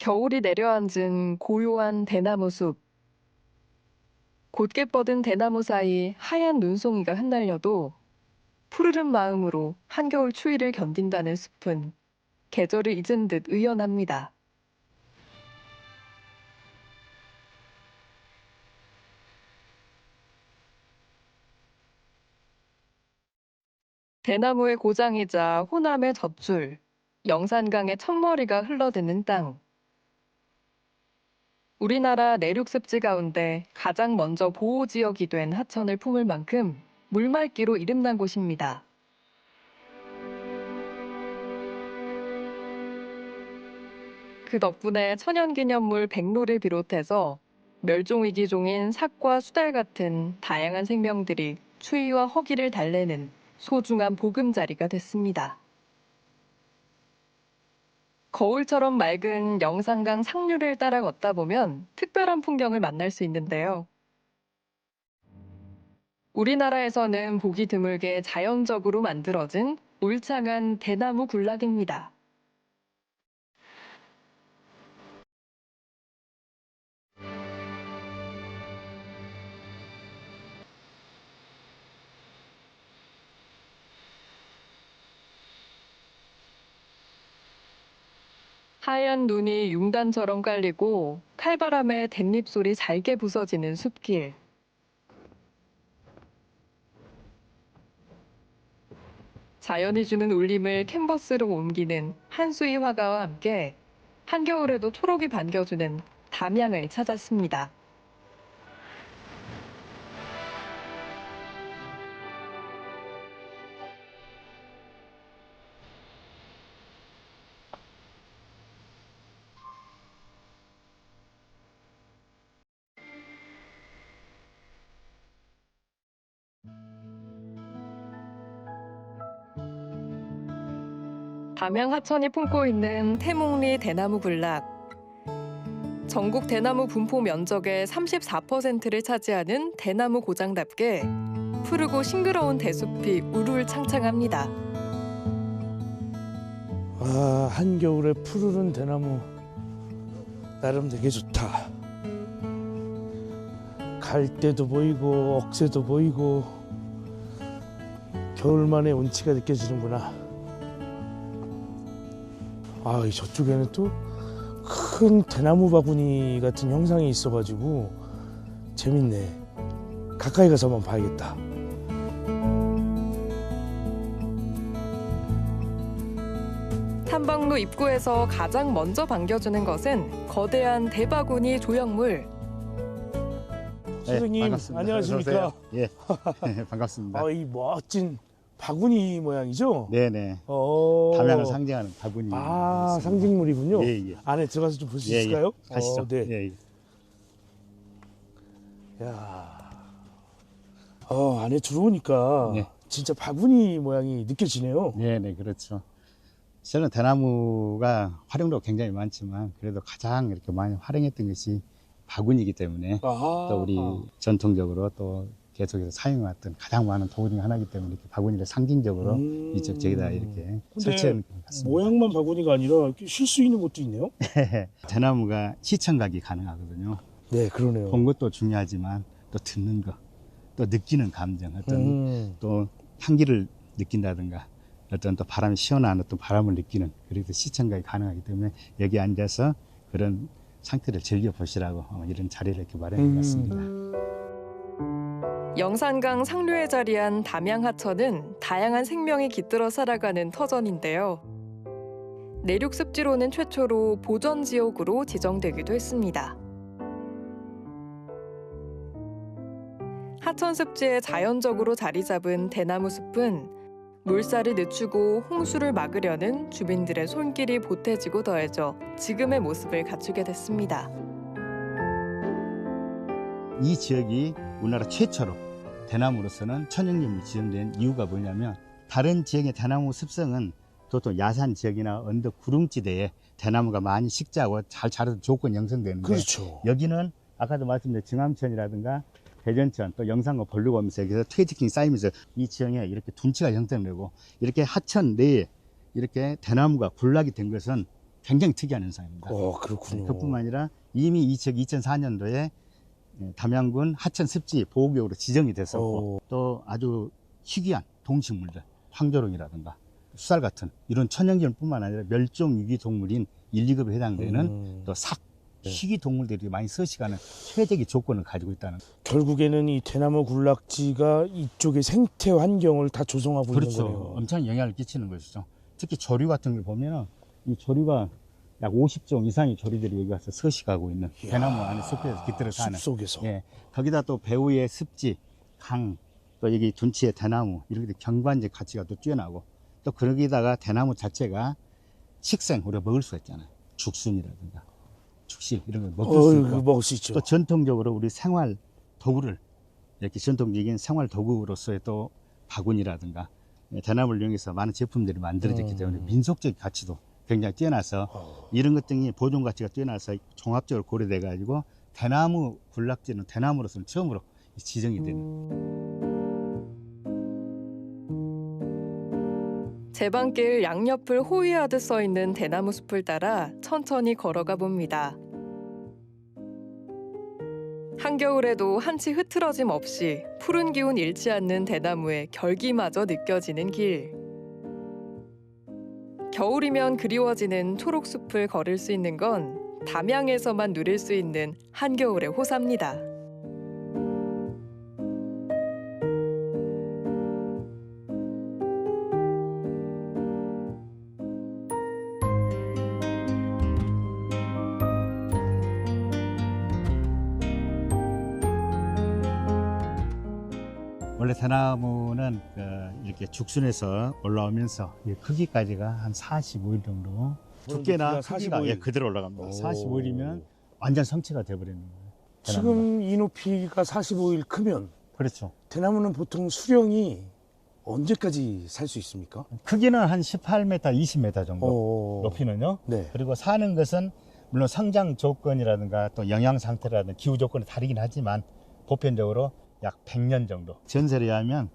겨울이 내려앉은 고요한 대나무 숲. 곧게 뻗은 대나무 사이 하얀 눈송이가 흩날려도 푸르른 마음으로 한겨울 추위를 견딘다는 숲은 계절을 잊은 듯 의연합니다. 대나무의 고장이자 호남의 젖줄, 영산강의 첫머리가 흘러드는 땅. 우리나라 내륙 습지 가운데 가장 먼저 보호지역이 된 하천을 품을 만큼 물맑기로 이름난 곳입니다. 그 덕분에 천연기념물 백로를 비롯해서 멸종위기종인 삭과 수달 같은 다양한 생명들이 추위와 허기를 달래는 소중한 보금자리가 됐습니다. 거울처럼 맑은 영산강 상류를 따라 걷다 보면 특별한 풍경을 만날 수 있는데요. 우리나라에서는 보기 드물게 자연적으로 만들어진 울창한 대나무 군락입니다. 하얀 눈이 융단처럼 깔리고 칼바람에 댄잎소리 잘게 부서지는 숲길. 자연이 주는 울림을 캔버스로 옮기는 한수의 화가와 함께 한겨울에도 초록이 반겨주는 담양을 찾았습니다. 담양 하천이 품고 있는 태몽리 대나무 군락. 전국 대나무 분포 면적의 34%를 차지하는 대나무 고장답게 푸르고 싱그러운 대숲이 우르르창창합니다. 아, 한겨울에 푸르른 대나무 나름 되게 좋다. 갈대도 보이고 억새도 보이고 겨울만의 운치가 느껴지는구나. 아, 저쪽에는 또 큰 대나무 바구니 같은 형상이 있어가지고 재밌네. 가까이 가서 한번 봐야겠다. 탐방로 입구에서 가장 먼저 반겨주는 것은 거대한 대바구니 조형물. 선생님, 반갑습니다. 안녕하십니까? 어서 오세요. 예, 반갑습니다. 아, 이 멋진 바구니 모양이죠? 네네. 어... 담양을 상징하는 바구니. 아, 상징물이군요. 예, 예. 안에 들어가서 좀 볼 수 예, 있을까요? 예. 가시죠. 네. 예, 예. 야, 안에 들어오니까 네. 진짜 바구니 모양이 느껴지네요. 네네, 그렇죠. 저는 대나무가 활용도가 굉장히 많지만 그래도 가장 이렇게 많이 활용했던 것이 바구니이기 때문에 아하. 또 우리 전통적으로 또 계속해서 사용해왔던 가장 많은 도구 중 하나이기 때문에 이렇게 바구니를 상징적으로 이쪽 저기다 이렇게 설치해 놓은 것 같습니다. 모양만 바구니가 아니라 쉴 수 있는 것도 있네요. 대나무가 시청각이 가능하거든요. 네, 그러네요. 본 것도 중요하지만 또 듣는 거, 또 느끼는 감정, 어떤 또 향기를 느낀다든가 어떤 또 바람이 시원한 어떤 바람을 느끼는 그래서 시청각이 가능하기 때문에 여기 앉아서 그런 상태를 즐겨보시라고 이런 자리를 이렇게 마련해 놨습니다. 영산강 상류에 자리한 담양 하천은 다양한 생명이 깃들어 살아가는 터전인데요. 내륙 습지로는 최초로 보전 지역으로 지정되기도 했습니다. 하천 습지에 자연적으로 자리 잡은 대나무 숲은 물살을 늦추고 홍수를 막으려는 주민들의 손길이 보태지고 더해져 지금의 모습을 갖추게 됐습니다. 이 지역이 우리나라 최초로 대나무로서는 천연기념물로 지정된 이유가 뭐냐면 다른 지역의 대나무 습성은 보통 야산 지역이나 언덕 구릉지대에 대나무가 많이 식재하고 잘 자라서 조건이 형성되는데 그렇죠. 여기는 아까도 말씀드린 증암천이라든가 대전천 또 영산과 벌루가 오면서 여기서 퇴직층이 쌓이면서 이 지형에 이렇게 둔치가 형성되고 이렇게 하천 내에 이렇게 대나무가 군락이 된 것은 굉장히 특이한 현상입니다. 그렇군요. 그뿐만 아니라 이미 2004년도에 담양군 하천 습지 보호구역으로 지정이 됐었고 또 아주 희귀한 동식물들, 황조롱이라든가 수달 같은 이런 천연기물뿐만 아니라 멸종위기 동물인 1, 2급에 해당되는 또 삭, 희귀 동물들이 많이 서식하는 최적의 조건을 가지고 있다는. 결국에는 이 대나무 군락지가 이쪽의 생태 환경을 다 조성하고 있는 그렇죠. 거네요. 엄청 영향을 끼치는 것이죠. 특히 조류 같은 걸 보면은 이 조류가 약 50종 이상의 조류들이 여기 와서 서식하고 있는 대나무 안에 숲에서 깃들어 사는. 숲속에서. 예. 거기다 또 배후의 습지, 강, 또 여기 둔치의 대나무 이렇게 경관적 가치가 또 뛰어나고 또 거기다가 대나무 자체가 식생 우리가 먹을 수가 있잖아요. 죽순이라든가 죽실 이런 걸 먹을 수 있고 먹을 수 있죠. 또 전통적으로 우리 생활 도구를 이렇게 전통적인 생활 도구로서의 또 바구니라든가 대나무를 이용해서 많은 제품들이 만들어졌기 때문에 민속적 가치도 굉장히 뛰어나서 이런 것 등이 보존 가치가 뛰어나서 종합적으로 고려돼 가지고 대나무 군락지는 대나무로서는 처음으로 지정이 되는. 제방길 양옆을 호위하듯 서 있는 대나무 숲을 따라 천천히 걸어가 봅니다. 한겨울에도 한치 흐트러짐 없이 푸른 기운 잃지 않는 대나무의 결기마저 느껴지는 길. 겨울이면 그리워지는 초록숲을 걸을 수 있는 건 담양에서만 누릴 수 있는 한겨울의 호사입니다. 원래 대나무는 이렇게 죽순에서 올라오면서 크기까지가 한 45일 정도. 두께나 크기가 45일. 그대로 올라갑니다. 45일이면 완전 성체가 돼버리는 거예요. 지금 이 높이가 45일 크면 그렇죠. 대나무는 보통 수령이 언제까지 살 수 있습니까? 크기는 한 18m, 20m 정도. 높이는요. 네. 그리고 사는 것은 물론 성장 조건이라든가 또 영양 상태라든가 기후 조건이 다르긴 하지만 보편적으로 약 100년 정도. 전설에 의하면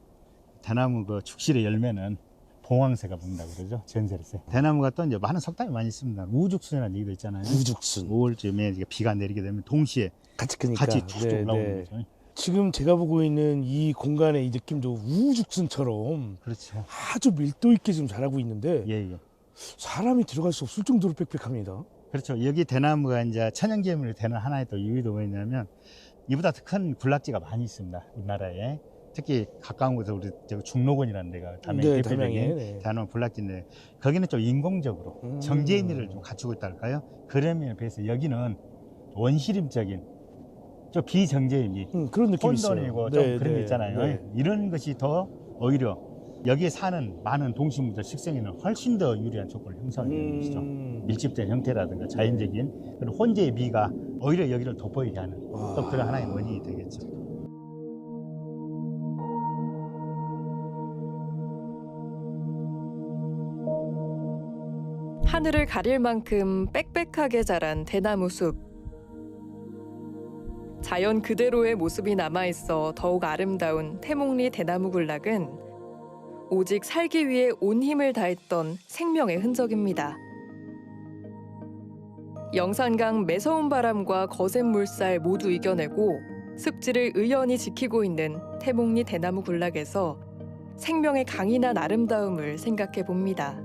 대나무 그 죽실의 열매는 봉황새가 먹는다고 그러죠. 전설에서. 대나무가 또 이제 많은 석담이 많이 있습니다. 우죽순이라는 얘기도 있잖아요. 우죽순. 5월쯤에 비가 내리게 되면 동시에 같이 크니까. 같이 툭툭 나오는 거죠. 지금 제가 보고 있는 이 공간의 이 느낌도 우죽순처럼 그렇죠. 아주 밀도 있게 지금 자라고 있는데 예. 사람이 들어갈 수 없을 정도로 빽빽합니다. 그렇죠. 여기 대나무가 이제 천연기념물이 되는 하나의 또 이유도 뭐냐면 이보다 더 큰 군락지가 많이 있습니다. 우리나라에. 특히 가까운 곳에 우리 중록원이라는 데가 담양 네, 대표적인 담양에, 대나무 군락지인데 거기는 좀 인공적으로 정제인을 좀 갖추고 있다 할까요? 그런 면에 비해서 여기는 원시림적인 좀 비정제인이 그런 느낌이 있어요. 혼돈이고 좀 그런 게 있잖아요. 네. 이런 것이 더 오히려 여기에 사는 많은 동식물들 식생에는 훨씬 더 유리한 조건을 형성하게 되는 것이죠. 밀집된 형태라든가 자연적인 그런 혼재의 미가 오히려 여기를 돋보이게 하는 또 그런 하나의 원인이 되겠죠. 하늘을 가릴 만큼 빽빽하게 자란 대나무 숲. 자연 그대로의 모습이 남아있어 더욱 아름다운 태몽리 대나무 군락은 오직 살기 위해 온 힘을 다했던 생명의 흔적입니다. 영산강 매서운 바람과 거센 물살 모두 이겨내고 습지를 의연히 지키고 있는 태몽리 대나무 군락에서 생명의 강인한 아름다움을 생각해 봅니다.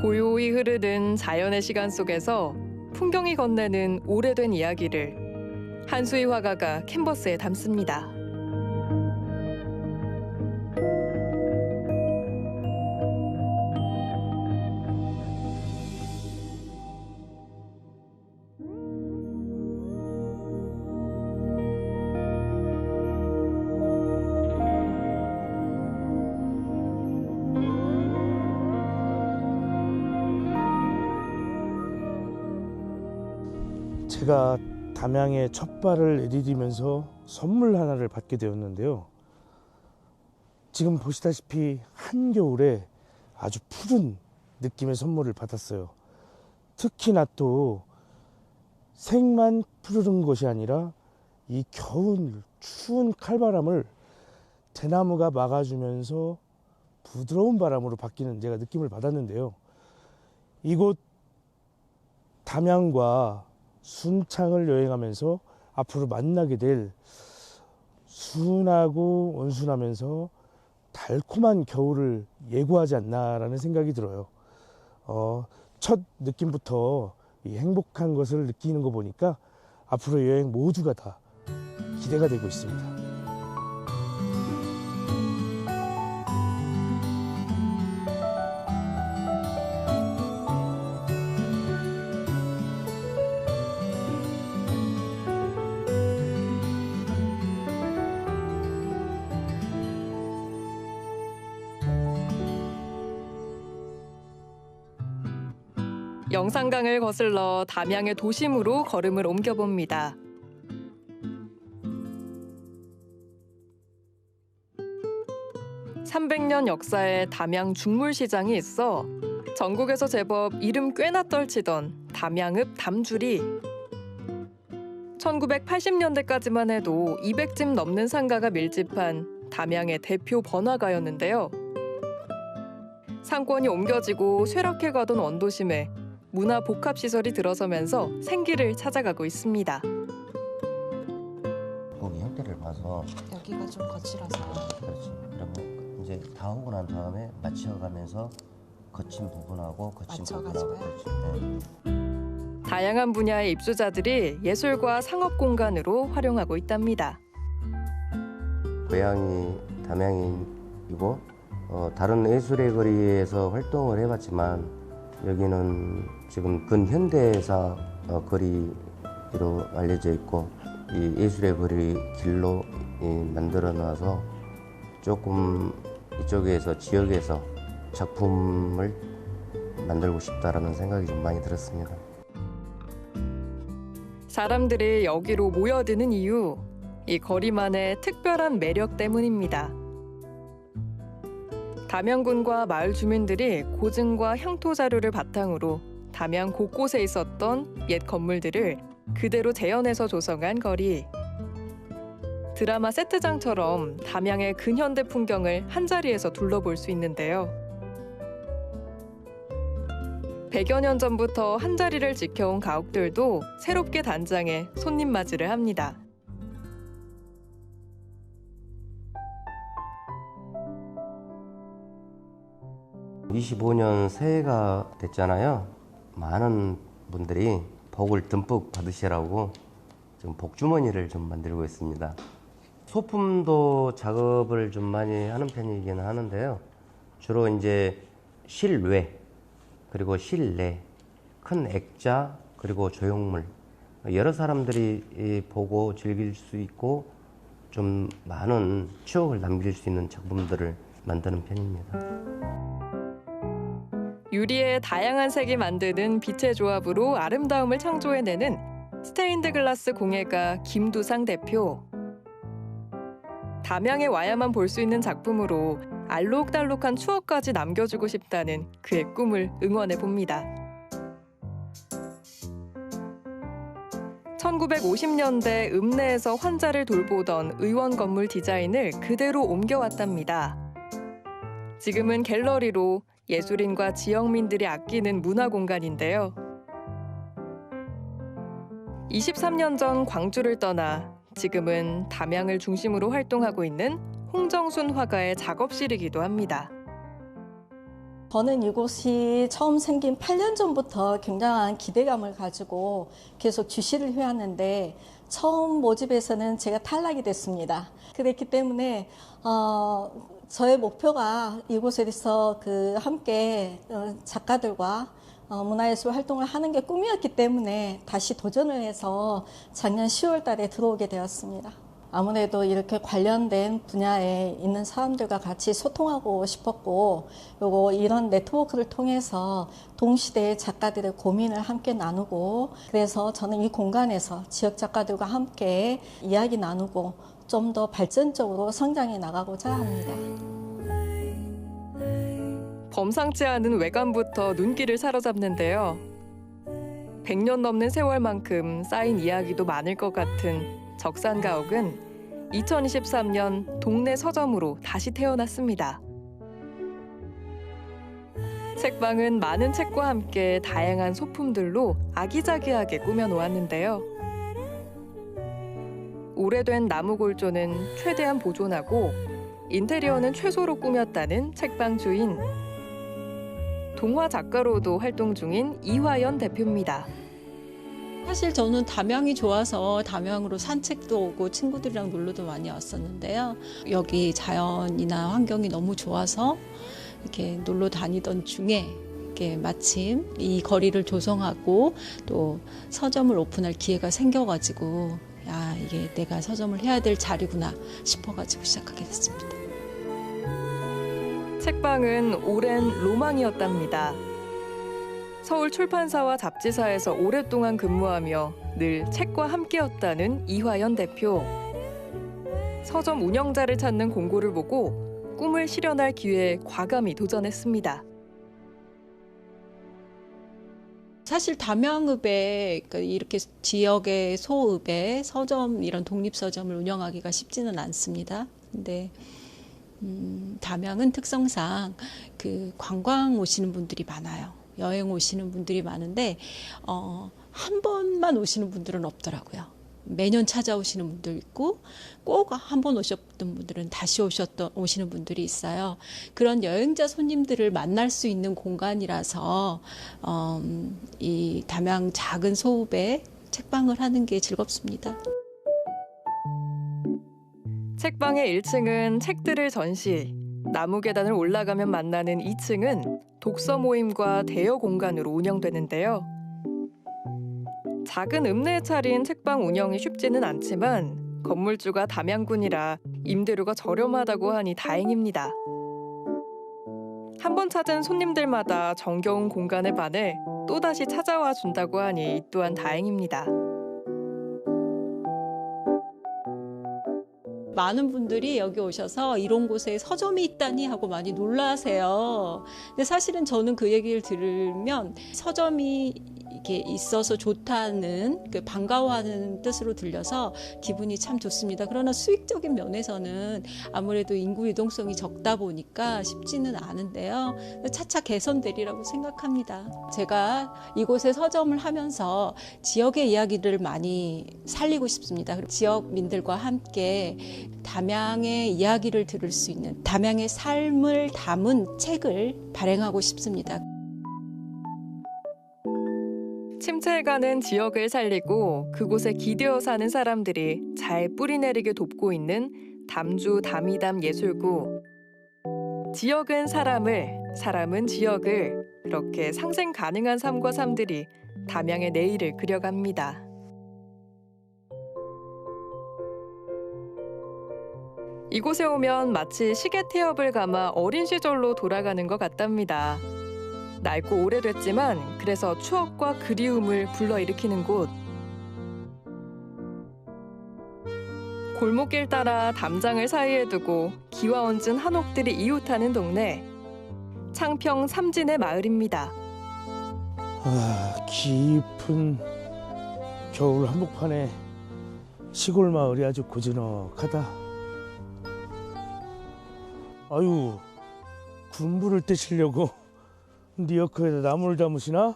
고요히 흐르는 자연의 시간 속에서 풍경이 건네는 오래된 이야기를 한수희 화가가 캔버스에 담습니다. 제가 담양에 첫 발을 내디디면서 선물 하나를 받게 되었는데요. 지금 보시다시피 한겨울에 아주 푸른 느낌의 선물을 받았어요. 특히나 또 색만 푸르른 것이 아니라 이 겨울 추운 칼바람을 대나무가 막아주면서 부드러운 바람으로 바뀌는 제가 느낌을 받았는데요. 이곳 담양과 순창을 여행하면서 앞으로 만나게 될 순하고 온순하면서 달콤한 겨울을 예고하지 않나라는 생각이 들어요. 첫 느낌부터 이 행복한 것을 느끼는 거 보니까 앞으로 여행 모두가 다 기대가 되고 있습니다. 영산강을 거슬러 담양의 도심으로 걸음을 옮겨봅니다. (300년) 역사의 담양 죽물시장이 있어 전국에서 제법 이름 꽤나 떨치던 담양읍 담줄이 1980년대까지만 해도 200집 넘는 상가가 밀집한 담양의 대표 번화가였는데요. 상권이 옮겨지고 쇠락해가던 원도심에 문화복합시설이 들어서면서 생기를 찾아가고 있습니다. 거기 형태를 봐서 여기가 좀 거칠어서. 그렇지. 그러면 이제 다 오고 난 다음에 맞춰가면서 거친 부분하고 거친 부분하고 맞춰가지고요? 그렇지. 네. 다양한 분야의 입주자들이 예술과 상업 공간으로 활용하고 있답니다. 고향이 담양이고 다른 예술의 거리에서 활동을 해봤지만 여기는 지금 근현대사 거리로 알려져 있고 이 예술의 거리 길로 만들어 놔서 조금 이쪽에서 지역에서 작품을 만들고 싶다라는 생각이 좀 많이 들었습니다. 사람들이 여기로 모여드는 이유, 이 거리만의 특별한 매력 때문입니다. 담양군과 마을 주민들이 고증과 향토 자료를 바탕으로 담양 곳곳에 있었던 옛 건물들을 그대로 재현해서 조성한 거리. 드라마 세트장처럼 담양의 근현대 풍경을 한자리에서 둘러볼 수 있는데요. 100여 년 전부터 한자리를 지켜온 가옥들도 새롭게 단장해 손님 맞이를 합니다. (25년) 새해가 됐잖아요. 많은 분들이 복을 듬뿍 받으시라고 좀 복주머니를 좀 만들고 있습니다. 소품도 작업을 좀 많이 하는 편이기는 하는데요. 주로 이제 실외 그리고 실내, 큰 액자 그리고 조형물, 여러 사람들이 보고 즐길 수 있고 좀 많은 추억을 남길 수 있는 작품들을 만드는 편입니다. 유리의 다양한 색이 만드는 빛의 조합으로 아름다움을 창조해내는 스테인드 글라스 공예가 김두상 대표. 담양에 와야만 볼 수 있는 작품으로 알록달록한 추억까지 남겨주고 싶다는 그의 꿈을 응원해 봅니다. 1950년대 읍내에서 환자를 돌보던 의원 건물 디자인을 그대로 옮겨왔답니다. 지금은 갤러리로 예술인과 지역민들이 아끼는 문화 공간인데요. 23년 전 광주를 떠나 지금은 담양을 중심으로 활동하고 있는 홍정순 화가의 작업실이기도 합니다. 저는 이곳이 처음 생긴 8년 전부터 굉장한 기대감을 가지고 계속 주시를 해왔는데 처음 모집에서는 제가 탈락이 됐습니다. 그랬기 때문에 저의 목표가 이곳에서 함께 작가들과 문화예술 활동을 하는 게 꿈이었기 때문에 다시 도전을 해서 작년 10월 달에 들어오게 되었습니다. 아무래도 이렇게 관련된 분야에 있는 사람들과 같이 소통하고 싶었고, 그리고 이런 네트워크를 통해서 동시대의 작가들의 고민을 함께 나누고, 그래서 저는 이 공간에서 지역 작가들과 함께 이야기 나누고 좀 더 발전적으로 성장해 나가고자 합니다. 범상치 않은 외관부터 눈길을 사로잡는데요. 100년 넘는 세월만큼 쌓인 이야기도 많을 것 같은 적산가옥은 2023년 동네 서점으로 다시 태어났습니다. 책방은 많은 책과 함께 다양한 소품들로 아기자기하게 꾸며놓았는데요. 오래된 나무 골조는 최대한 보존하고 인테리어는 최소로 꾸몄다는 책방 주인. 동화 작가로도 활동 중인 이화연 대표입니다. 사실 저는 담양이 좋아서 담양으로 산책도 오고 친구들이랑 놀러도 많이 왔었는데요. 여기 자연이나 환경이 너무 좋아서 이렇게 놀러 다니던 중에 이렇게 마침 이 거리를 조성하고 또 서점을 오픈할 기회가 생겨가지고 야, 이게 내가 서점을 해야 될 자리구나 싶어가지고 시작하게 됐습니다. 책방은 오랜 로망이었답니다. 서울 출판사와 잡지사에서 오랫동안 근무하며 늘 책과 함께였다는 이화연 대표. 서점 운영자를 찾는 공고를 보고 꿈을 실현할 기회에 과감히 도전했습니다. 사실 담양읍에 그러니까 이렇게 지역의 소읍에 서점 이런 독립서점을 운영하기가 쉽지는 않습니다. 근데 담양은 특성상 그 관광 오시는 분들이 많아요. 여행 오시는 분들이 많은데 한 번만 오시는 분들은 없더라고요. 매년 찾아오시는 분들 있고 꼭 한 번 오셨던 분들은 다시 오시는 분들이 있어요. 그런 여행자 손님들을 만날 수 있는 공간이라서 이 담양 작은 소읍에 책방을 하는 게 즐겁습니다. 책방의 1층은 책들을 전시, 나무 계단을 올라가면 만나는 2층은 독서 모임과 대여 공간으로 운영되는데요. 작은 읍내에 차린 책방 운영이 쉽지는 않지만 건물주가 담양군이라 임대료가 저렴하다고 하니 다행입니다. 한 번 찾은 손님들마다 정겨운 공간에 반해 또다시 찾아와 준다고 하니 이 또한 다행입니다. 많은 분들이 여기 오셔서 이런 곳에 서점이 있다니 하고 많이 놀라세요. 근데 사실은 저는 그 얘기를 들으면 서점이 이렇게 있어서 좋다는 그 반가워하는 뜻으로 들려서 기분이 참 좋습니다. 그러나 수익적인 면에서는 아무래도 인구 유동성이 적다 보니까 쉽지는 않은데요. 차차 개선되리라고 생각합니다. 제가 이곳에 서점을 하면서 지역의 이야기를 많이 살리고 싶습니다. 그리고 지역민들과 함께 담양의 이야기를 들을 수 있는 담양의 삶을 담은 책을 발행하고 싶습니다. 침체해가는 지역을 살리고 그곳에 기대어 사는 사람들이 잘 뿌리내리게 돕고 있는 담주 담이담 예술구. 지역은 사람을, 사람은 지역을 그렇게 상생 가능한 삶과 삶들이 담양의 내일을 그려갑니다. 이곳에 오면 마치 시계 태엽을 감아 어린 시절로 돌아가는 것 같답니다. 낡고 오래됐지만 그래서 추억과 그리움을 불러일으키는 곳. 골목길 따라 담장을 사이에 두고 기와 얹은 한옥들이 이웃하는 동네. 창평 삼진의 마을입니다. 깊은 겨울 한복판에 시골 마을이 아주 고즈넉하다. 아유, 군부를 떼시려고 리어커에다 나무를 담으시나?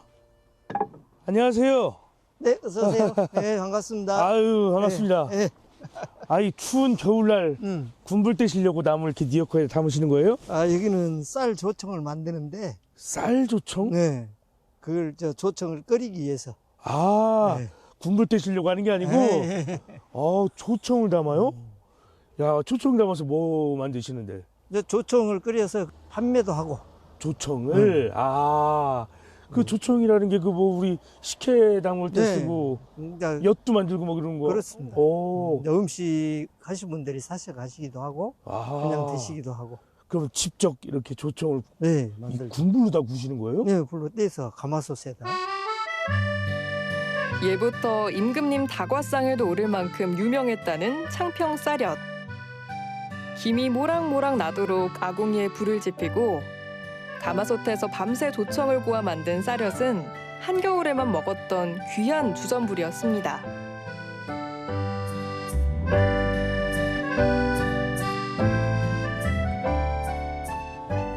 안녕하세요. 네, 어서 오세요. 네, 반갑습니다. 아유, 반갑습니다. 네, 네. 아이 추운 겨울날 군불 떼시려고 나무를 이렇게 리어커에 담으시는 거예요? 여기는 쌀 조청을 만드는데, 쌀 조청? 네, 그걸 조청을 끓이기 위해서. 네. 군불 떼시려고 하는 게 아니고, 네. 조청을 담아요? 야, 조청 담아서 뭐 만드시는데? 조청을 끓여서 판매도 하고. 조청을? 그 조청이라는 게 그 뭐 우리 식혜 담을 때 네. 쓰고 그러니까 엿도 만들고 뭐 그런 거. 그렇습니다. 오. 음식 하신 분들이 사서 가시기도 하고, 그냥 드시기도 하고. 그럼 직접 이렇게 조청을 네, 이 만들고. 군불로 다 구시는 거예요? 네, 불로 떼서 가마솥에다. 예부터 임금님 다과상에도 오를 만큼 유명했다는 창평 쌀엿. 김이 모락모락 나도록 아궁이에 불을 지피고 가마솥에서 밤새 조청을 구워 만든 쌀엿은 한겨울에만 먹었던 귀한 주전부리였습니다.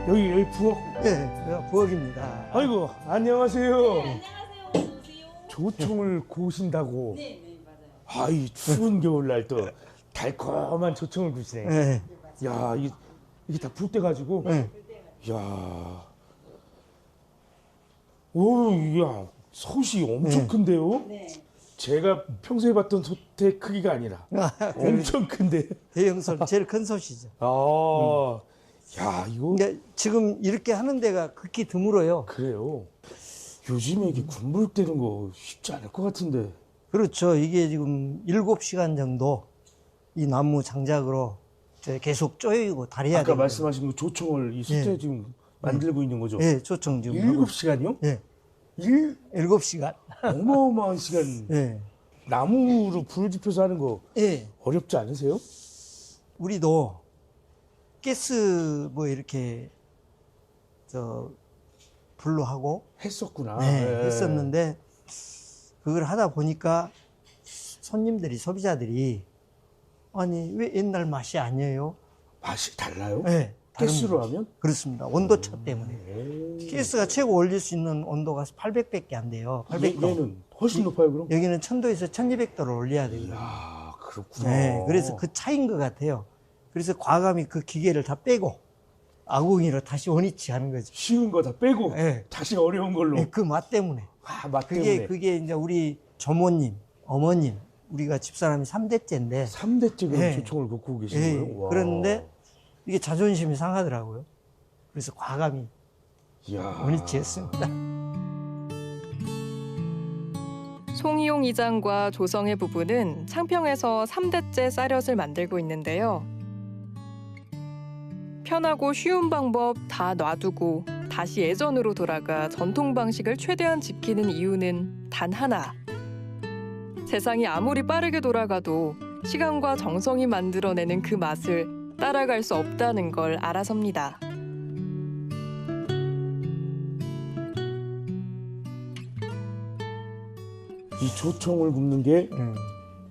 여기 부엌. 네, 부엌입니다. 아이고, 안녕하세요. 조청을 구우신다고. 네, 맞아요. 아, 이 추운 겨울날 또 달콤한 조청을 구우시네. 네. 야, 이게 다 불 때 가지고. 네. 야. 오, 야, 솥이 엄청 네. 큰데요? 제가 평소에 봤던 솥의 크기가 아니라 엄청 큰데. 대형솥 제일 큰 솥이죠. 아, 야, 이거 근데 지금 이렇게 하는 데가 극히 드물어요. 그래요. 요즘에 이게 군불 때는 거 쉽지 않을 것 같은데. 그렇죠. 이게 지금 7시간 정도 이 나무 장작으로 계속 쪼이고 달여야 아까 돼요. 말씀하신 그 조청을 이 숯에 예. 지금 만들고 있는 거죠? 예, 조청 지금. 하고 7시간이요? 예, 7시간? 어마어마한 시간. 예. 나무로 불을 지펴서 하는 거 예. 어렵지 않으세요? 우리도 가스 뭐 이렇게 불로 하고 했었구나. 네, 예. 했었는데 그걸 하다 보니까 손님들이 소비자들이 아니 왜 옛날 맛이 아니에요? 맛이 달라요? 네, 가스로 다릅니다. 하면? 그렇습니다. 온도차 때문에. 가스가 최고 올릴 수 있는 온도가 800밖에 안 돼요. 800도. 얘는 훨씬 높아요, 그럼? 여기는 1000도에서 1200도를 올려야 되거든요. 아, 그렇구나. 네, 그래서 그 차이인 것 같아요. 그래서 과감히 그 기계를 다 빼고 아궁이로 다시 원위치 하는 거죠. 쉬운 거 다 빼고 네. 다시 어려운 걸로. 그 맛 때문에. 아, 맛 때문에. 그게 이제 우리 조모님, 어머님, 우리가 집사람이 3대째인데 3대째 네. 조청을 굽고 계신 예, 거예요? 와. 그런데 이게 자존심이 상하더라고요. 그래서 과감히 이야. 원위치했습니다. 송이용 이장과 조성의 부부는 창평에서 3대째 쌀엿을 만들고 있는데요. 편하고 쉬운 방법 다 놔두고 다시 예전으로 돌아가 전통 방식을 최대한 지키는 이유는 단 하나. 세상이 아무리 빠르게 돌아가도 시간과 정성이 만들어내는 그 맛을 따라갈 수 없다는 걸 알아섭니다. 이 조청을 굽는 게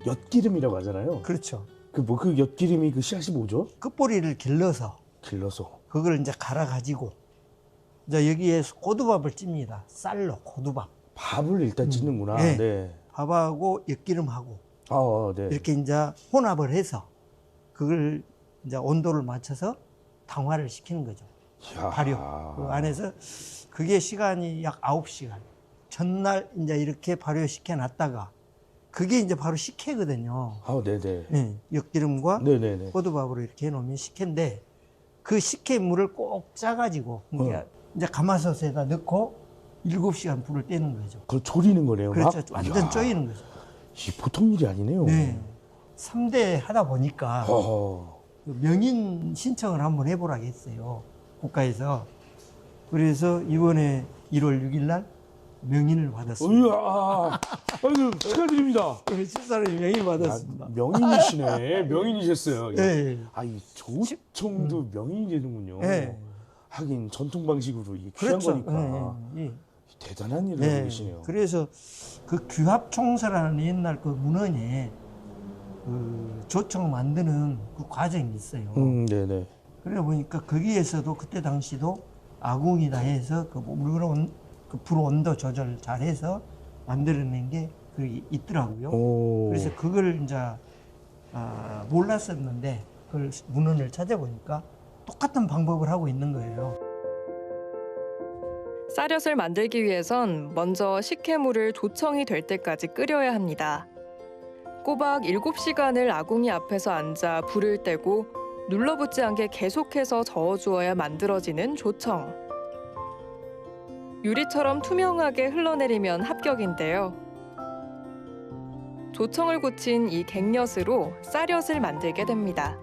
엿기름이라고 하잖아요. 그렇죠. 그 엿기름이 그 씨앗이 뭐죠? 끝뿌리를 길러서 길러서. 그걸 이제 갈아 가지고 이제 여기에 고두밥을 찝니다. 쌀로 고두밥. 밥을 일단 찢는구나. 네. 네. 밥하고 엿기름하고 아, 네. 이렇게 이제 혼합을 해서 그걸 이제 온도를 맞춰서 당화를 시키는 거죠. 이야. 발효. 그 안에서 그게 시간이 약 9시간. 전날 이제 이렇게 발효시켜 놨다가 그게 이제 바로 식혜거든요. 아, 네네. 네, 엿기름과 네네네. 고두밥으로 이렇게 해놓으면 식혜인데 그 식혜물을 꼭 짜가지고 이제 가마솥에다 넣고 7시간 불을 떼는 거죠. 그걸 조리는 거네요. 그렇죠. 막? 완전 이야. 쪼이는 거죠. 이 보통 일이 아니네요. 네. 3대 하다 보니까 어허. 명인 신청을 한번 해보라고 했어요. 국가에서. 그래서 이번에 1월 6일 날 명인을 받았습니다. 이야. 아유, 축하드립니다. 우리 집사람이 명인 받았습니다. 아, 명인이시네. 명인이셨어요. 네. 아, 이 조청도 명인이 되는군요. 네. 하긴 전통 방식으로 이게 귀한 그렇죠. 거니까. 네. 대단한 일을 네. 하고 계시네요. 그래서 그 규합총사라는 옛날 그 문헌에 그 조청 만드는 그 과정이 있어요. 네네. 그래 보니까 거기에서도 그때 당시도 아궁이다 해서 그 물론 그 불 온도 조절 잘해서 만들어낸 게 그게 있더라고요. 오. 그래서 그걸 이제 몰랐었는데 그걸 문헌을 찾아보니까 똑같은 방법을 하고 있는 거예요. 쌀엿을 만들기 위해선 먼저 식혜물을 조청이 될 때까지 끓여야 합니다. 꼬박 7시간을 아궁이 앞에서 앉아 불을 떼고 눌러붙지 않게 계속해서 저어주어야 만들어지는 조청. 유리처럼 투명하게 흘러내리면 합격인데요. 조청을 굳힌 이 갱엿으로 쌀엿을 만들게 됩니다.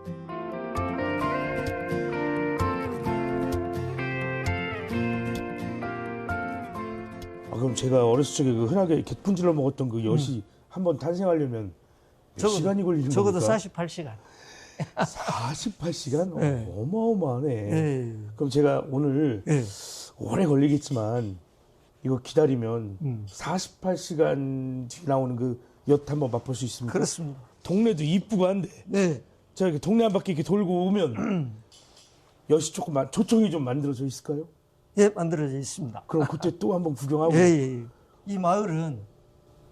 아, 그럼 제가 어렸을 적에 그 흔하게 이렇게 분질러 먹었던 그 엿이 한번 탄생하려면 몇 시간이 걸리는 적어도 겁니까? 48시간. 48시간? 네. 어마어마하네. 예. 그럼 제가 오늘 예. 오래 걸리겠지만 이거 기다리면 48시간 뒤에 나오는 그 엿 한번 맛볼 수 있습니까? 그렇습니다. 동네도 이쁘고 한데 네. 제가 이렇게 동네 한 바퀴 이렇게 돌고 오면 엿이 조금 조청이 좀 만들어져 있을까요? 예, 만들어져 있습니다. 그럼 그때 또 한번 구경하고. 예, 예. 이 마을은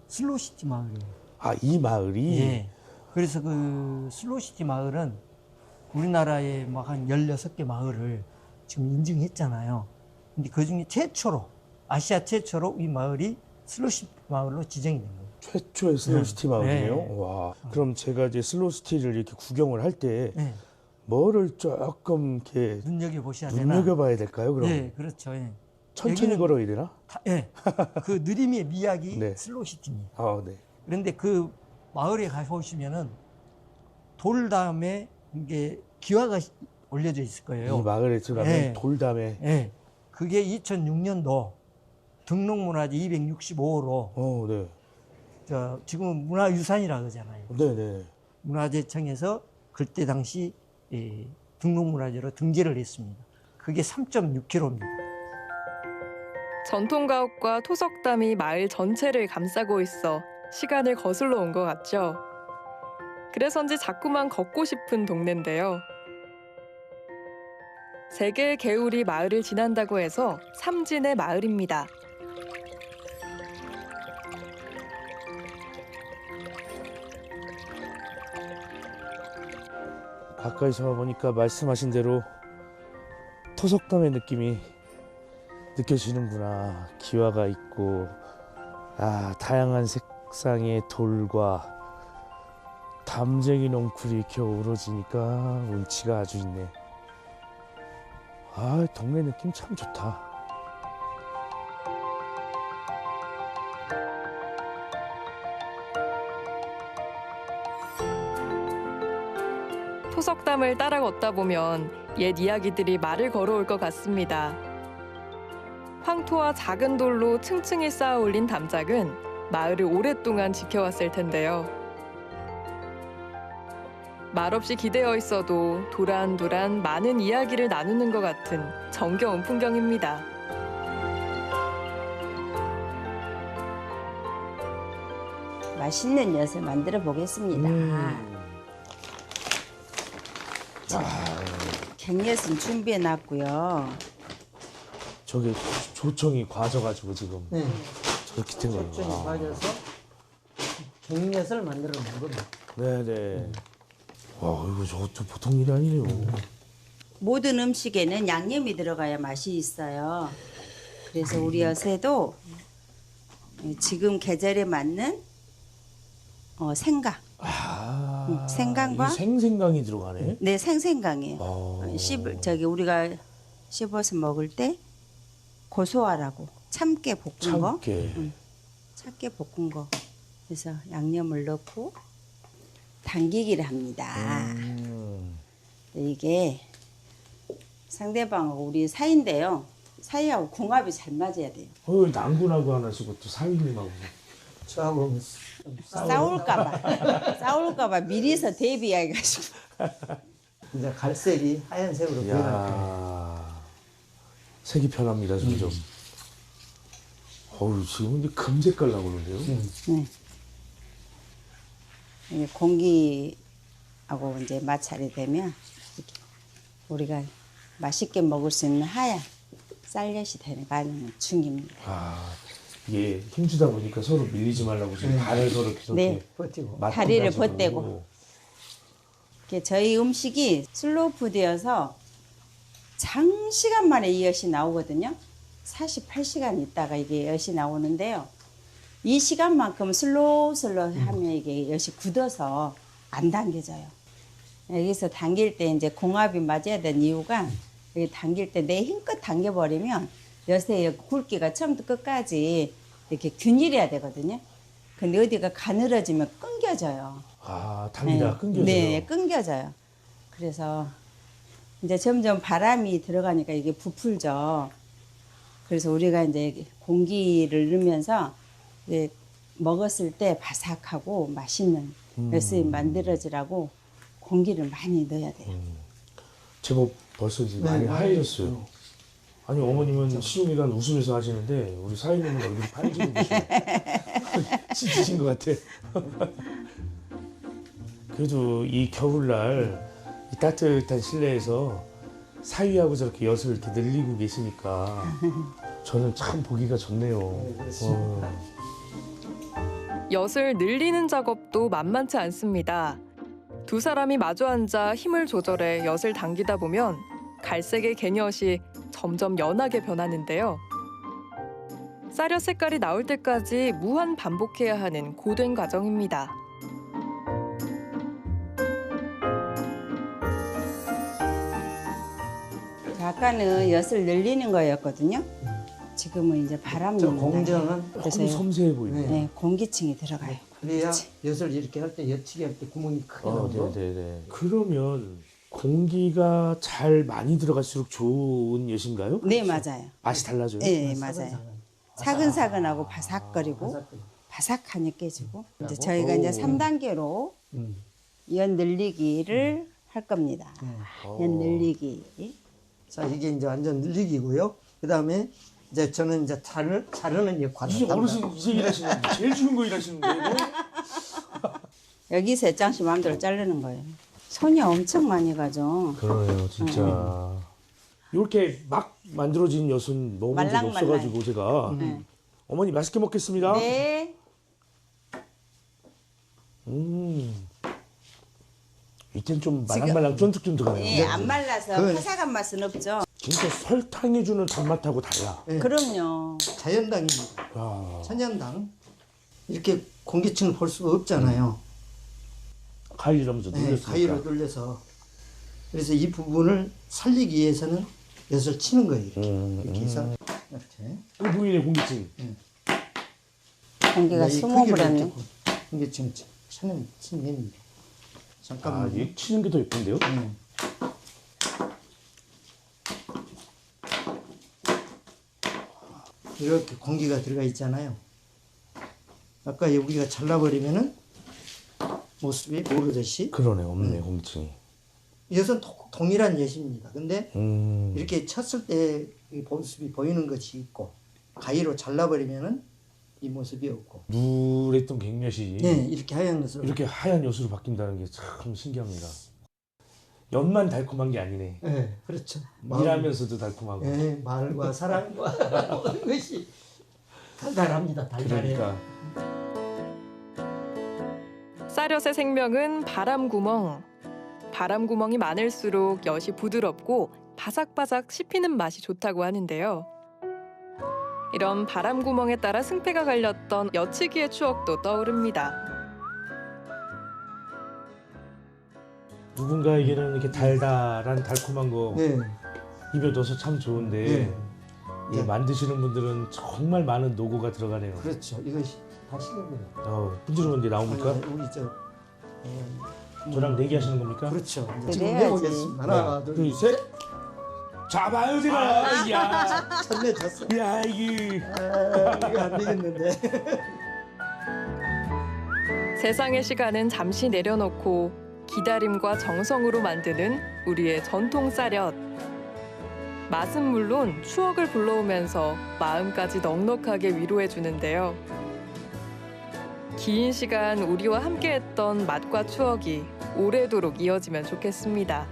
슬로우시티 마을이에요. 아, 이 마을이? 예. 그래서 그 슬로우시티 마을은 우리나라의 막 한 16개 마을을 지금 인증했잖아요. 근데 그 중에 최초로, 아시아 최초로 이 마을이 슬로우시티 마을로 지정이 된 거예요. 최초의 슬로우시티 마을이에요? 네. 와. 그럼 제가 이제 슬로우시티를 이렇게 구경을 할 때 예. 뭐를 조금 이렇게 눈여겨보셔야 되나? 눈여겨봐야 될까요, 그럼? 예, 그렇죠. 예. 천천히 여기는 걸어야 되나? 예. 그 느림의 미학이 네. 슬로우시티입니다. 아, 네. 그런데 그 마을에 가보시면은 돌담에 이게 기와가 올려져 있을 거예요. 이 마을에 들어가면 예. 돌담에. 예. 그게 2006년도 등록문화재 265호로 네. 지금은 문화유산이라 그러잖아요. 네네. 문화재청에서 그때 당시 등록문화재로 등재를 했습니다. 그게 3.6km입니다. 전통가옥과 토석담이 마을 전체를 감싸고 있어 시간을 거슬러 온 것 같죠. 그래서인지 자꾸만 걷고 싶은 동네인데요. 세 개의 개울이 마을을 지난다고 해서 삼진의 마을입니다. 가까이서 와보니까 말씀하신 대로 토석담의 느낌이 느껴지는구나. 기와가 있고, 다양한 색상의 돌과 담쟁이 넝쿨이 이렇게 어우러지니까 운치가 아주 있네. 동네 느낌 참 좋다. 토석담을 따라 걷다 보면 옛 이야기들이 말을 걸어올 것 같습니다. 황토와 작은 돌로 층층이 쌓아 올린 담작은 마을을 오랫동안 지켜왔을 텐데요. 말없이 기대어 있어도 도란도란 많은 이야기를 나누는 것 같은 정겨운 풍경입니다. 맛있는 엿을 만들어 보겠습니다. 갱엿은 준비해 놨고요. 저게 조청이 과져가지고 지금 네. 저렇게 된 초점이 거예요. 빠져서 갱엿을 만들어 놓은 겁니다. 네네. 와, 이거 저것도 보통 일이 아니네요. 모든 음식에는 양념이 들어가야 맛이 있어요. 그래서 우리 엿에도 지금 계절에 맞는 생강. 생강과 이 생생강이 들어가네. 네, 생생강이에요. 우리가 씹어서 먹을 때 고소하라고 참깨 볶은 거. 참깨 볶은 거. 그래서 양념을 넣고 당기기를 합니다. 이게 상대방하고 우리 사이인데요. 사이하고 궁합이 잘 맞아야 돼요. 남군하고 하나 쓰고 또 사위님하고. 저하고 싸울까봐 미리서 대비해가지고. 이제 갈색이 하얀색으로 변할 이야, 색이 변합니다, 점점. 지금 근데 금색깔 나오는데요? 네. 이게 공기하고 이제 마찰이 되면 이렇게 우리가 맛있게 먹을 수 있는 하얀 쌀엿이 되는 과정은 중입니다. 이게 힘주다 보니까 서로 밀리지 말라고 지금 발을 서로 계속 네. 이렇게 버티고. 다리를 맞춰가지고. 벗대고. 이렇게 저희 음식이 슬로우 푸드여서 장시간 만에 이 엿이 나오거든요. 48시간 있다가 이게 엿이 나오는데요. 이 시간만큼 슬로우 하면 이게 엿이 굳어서 안 당겨져요. 여기서 당길 때 이제 궁합이 맞아야 되는 이유가 여기 당길 때 내 힘껏 당겨버리면 엿의 굵기가 처음부터 끝까지 이렇게 균일해야 되거든요. 근데 어디가 가늘어지면 끊겨져요. 당기다가 끊겨져요. 네, 끊겨져요. 그래서 이제 점점 바람이 들어가니까 이게 부풀죠. 그래서 우리가 이제 공기를 넣으면서 이제 먹었을 때 바삭하고 맛있는 엿이 만들어지라고 공기를 많이 넣어야 돼요. 제법 벌써 이제 많이 하얘졌어요. 아니 어머님은 시중기간 웃으면서 하시는데 우리 사장님은 얼굴이 파래지고 계시네. 찢으신 것 같아. 그래도 이 겨울날 이 따뜻한 실내에서 사위하고 저렇게 엿을 이렇게 늘리고 계시니까 저는 참 보기가 좋네요. 엿을 늘리는 작업도 만만치 않습니다. 두 사람이 마주 앉아 힘을 조절해 엿을 당기다 보면 갈색의 갱엿이 점점 연하게 변하는데요. 쌀엿 색깔이 나올 때까지 무한 반복해야 하는 고된 과정입니다. 아까는 엿을 늘리는 거였거든요. 지금은 이제 바람 저 넣는 공정은 그래서 조금 섬세해 보이네요. 네, 공기층이 들어가요. 그래야 엿을 이렇게 할 때 엿치기 할 때 구멍이 크게 나오고 네네네. 그러면 공기가 잘 많이 들어갈수록 좋은 엿인가요? 네, 맞아요. 맛이 달라져요? 네, 맞아요. 사근사근하고 바삭거리고 바삭하니 깨지고 이제 저희가 이제 3단계로 엿 늘리기를 할 겁니다. 엿 늘리기. 자, 이게 이제 완전 늘리기고요. 그 다음에 이제 저는 이제 자르는 역할을 이제 합니다. 어르신 이제 일하시는데 제일 쉬운 거 일하시는데 여기 세 장씩 마음대로 자르는 거예요. 손이 엄청 많이 가죠. 그러네요 진짜 이렇게 막 만들어진 엿은 먹어본 적이 말랑말랑. 없어가지고 제가 어머니 맛있게 먹겠습니다. 네. 이땐 좀 말랑말랑 쫀득쫀득하네요. 예, 안 말라서 그- 파삭한 맛은 없죠. 진짜 설탕이 주는 단맛하고 달라. 네. 그럼요. 자연당입니다. 야, 천연당. 이렇게 공기층을 볼 수가 없잖아요. 가위라면서 네, 눌렸으니까. 가위로 눌려서. 그래서 이 부분을 살리기 위해서는 엿을 치는 거예요. 이렇게 해서 이렇게. 이 보이네 공기층. 공기가 이 숨어버렸네. 크기를 공기층 치는 힘입니다. 아, 잠깐만요. 이 치는 게 더 예쁜데요? 이렇게 공기가 들어가 있잖아요. 아까 우리가 잘라버리면은 모습이 모르듯이 그러네 없네 공기층이. 엿은 동일한 엿입니다. 근데 음. 이렇게 쳤을 때 이 모습이 보이는 것이 있고 가위로 잘라버리면은 이 모습이 없고 물에 있던 갱엿이 네, 이렇게 하얀 것으로 이렇게 하얀 엿으로 바뀐다는 게 참 신기합니다. 엿만 달콤한 게 아니네. 네, 그렇죠. 일하면서도 달콤하고. 네, 마을과 사랑과 모든 것이 달달합니다. 달달해요. 그러니까 쌀엿의 생명은 바람구멍. 바람구멍이 많을수록 엿이 부드럽고 바삭바삭 씹히는 맛이 좋다고 하는데요. 이런 바람구멍에 따라 승패가 갈렸던 엿치기의 추억도 떠오릅니다. 누군가에게는 이렇게 달달한 달콤한 거 네, 입에 넣어서 참 좋은데 네. 이 만드시는 분들은 정말 많은 노고가 들어가네요. 그렇죠. 이것이 다 식은 거예요. 분지르는데 나옵니까? 우리 저랑 내기하시는 겁니까? 그렇죠. 그래야지. 지금 해보겠습니다. 하나, 둘, 둘, 셋. 잡아요 제가. 야, 첫내 졌어. 야 이게. 이거 안 되겠는데. 세상의 시간은 잠시 내려놓고 기다림과 정성으로 만드는 우리의 전통 쌀엿. 맛은 물론 추억을 불러오면서 마음까지 넉넉하게 위로해 주는데요. 긴 시간 우리와 함께했던 맛과 추억이 오래도록 이어지면 좋겠습니다.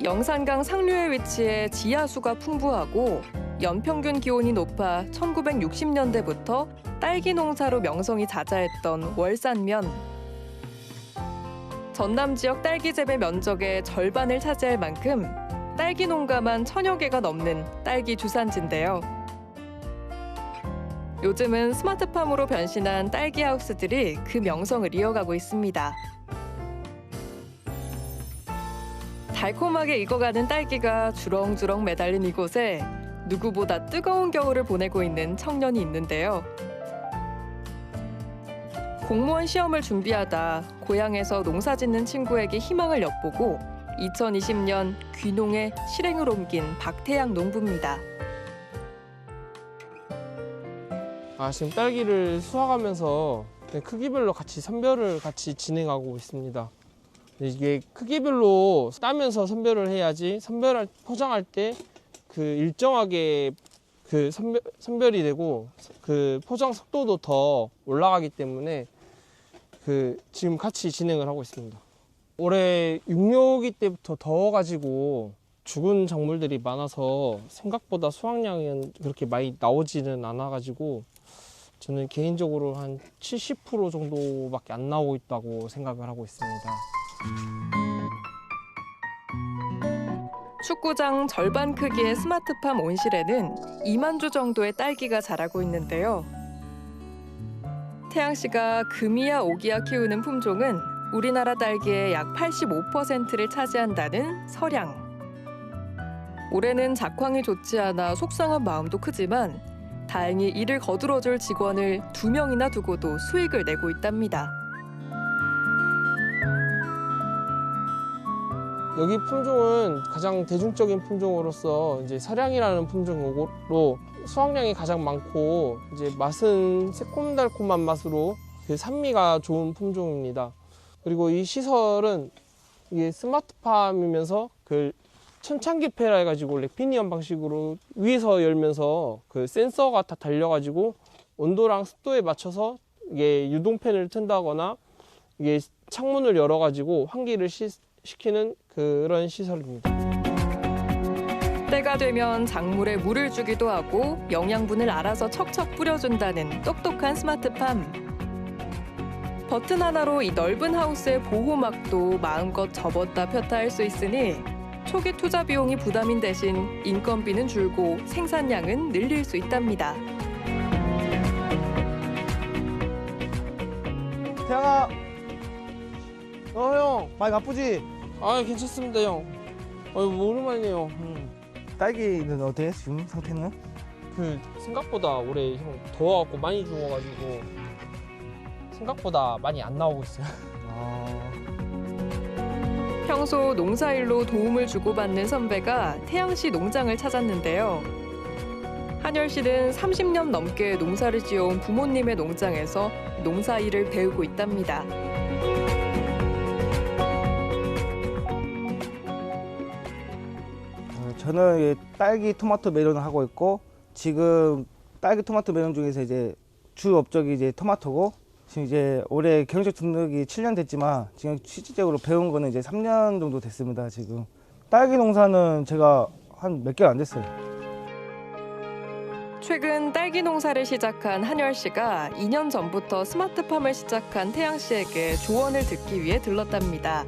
영산강 상류에 위치해 지하수가 풍부하고 연평균 기온이 높아 1960년대부터 딸기 농사로 명성이 자자했던 월산면. 전남 지역 딸기 재배 면적의 절반을 차지할 만큼 딸기 농가만 1000여 개가 넘는 딸기 주산지인데요. 요즘은 스마트팜으로 변신한 딸기 하우스들이 그 명성을 이어가고 있습니다. 달콤하게 익어가는 딸기가 주렁주렁 매달린 이곳에 누구보다 뜨거운 겨울을 보내고 있는 청년이 있는데요. 공무원 시험을 준비하다 고향에서 농사 짓는 친구에게 희망을 엿보고 2020년 귀농에 실행을 옮긴 박태양 농부입니다. 지금 딸기를 수확하면서 크기별로 같이 선별을 같이 진행하고 있습니다. 이게 크기별로 따면서 선별을 해야지 포장할 때 그 일정하게 그 선별이 되고 그 포장 속도도 더 올라가기 때문에 지금 같이 진행을 하고 있습니다. 올해 육묘기 때부터 더워가지고 죽은 작물들이 많아서 생각보다 수확량은 그렇게 많이 나오지는 않아가지고 저는 개인적으로 한 70% 정도밖에 안 나오고 있다고 생각을 하고 있습니다. 축구장 절반 크기의 스마트팜 온실에는 2만 주 정도의 딸기가 자라고 있는데요. 태양 씨가 금이야 오기야 키우는 품종은 우리나라 딸기의 약 85%를 차지한다는 서량. 올해는 작황이 좋지 않아 속상한 마음도 크지만 다행히 이를 거들어줄 직원을 2명이나 두고도 수익을 내고 있답니다. 여기 품종은 가장 대중적인 품종으로서 이제 서량이라는 품종으로 수확량이 가장 많고 이제 맛은 새콤달콤한 맛으로 산미가 좋은 품종입니다. 그리고 이 시설은 이게 스마트팜이면서 천창기폐라 해가지고 래피니엄 방식으로 위에서 열면서 센서가 다 달려가지고 온도랑 습도에 맞춰서 이게 유동팬을 튼다거나 이게 창문을 열어가지고 환기를 시키는 그런 시설입니다. 때가 되면 작물에 물을 주기도 하고 영양분을 알아서 척척 뿌려준다는 똑똑한 스마트팜. 버튼 하나로 이 넓은 하우스의 보호막도 마음껏 접었다 폈다 할 수 있으니 초기 투자 비용이 부담인 대신 인건비는 줄고 생산량은 늘릴 수 있답니다. 태양아, 형. 많이 바쁘지? 괜찮습니다, 형. 오랜만이네요. 딸기는 어때? 지금 상태는? 생각보다 올해 형 더워갖고 많이 죽어가지고 생각보다 많이 안 나오고 있어요. 평소 농사일로 도움을 주고받는 선배가 태양 씨 농장을 찾았는데요. 한열 씨는 30년 넘게 농사를 지어온 부모님의 농장에서 농사 일을 배우고 있답니다. 저는 딸기 토마토 멜론을 하고 있고 지금 딸기 토마토 멜론 중에서 이제 주 업적이 이제 토마토고 지금 이제 올해 경영적 등록이 7년 됐지만 지금 실질적으로 배운 거는 이제 3년 정도 됐습니다. 지금 딸기 농사는 제가 한 몇 개월 안 됐어요. 최근 딸기 농사를 시작한 한열 씨가 2년 전부터 스마트팜을 시작한 태양 씨에게 조언을 듣기 위해 들렀답니다.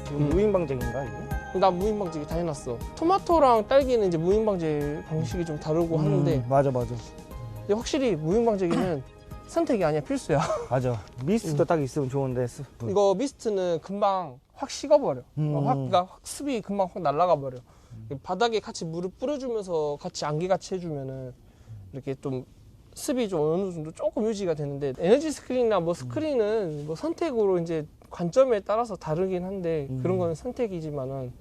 지금 무인방제인가 이게? 나 무인방제기 다 해놨어. 토마토랑 딸기는 이제 무인방제 방식이 좀 다르고 하는데 맞아. 근데 확실히 무인방제기는 선택이 아니야, 필수야. 맞아. 미스트도 딱 있으면 좋은데. 이거 미스트는 금방 확 식어버려. 그러니까 습이 금방 확 날아가 버려. 바닥에 같이 물을 뿌려주면서 같이 안개같이 해주면은 이렇게 좀 습이 좀 어느 정도 조금 유지가 되는데 에너지 스크린이나 뭐 스크린은 뭐 선택으로 이제 관점에 따라서 다르긴 한데 그런 거는 선택이지만은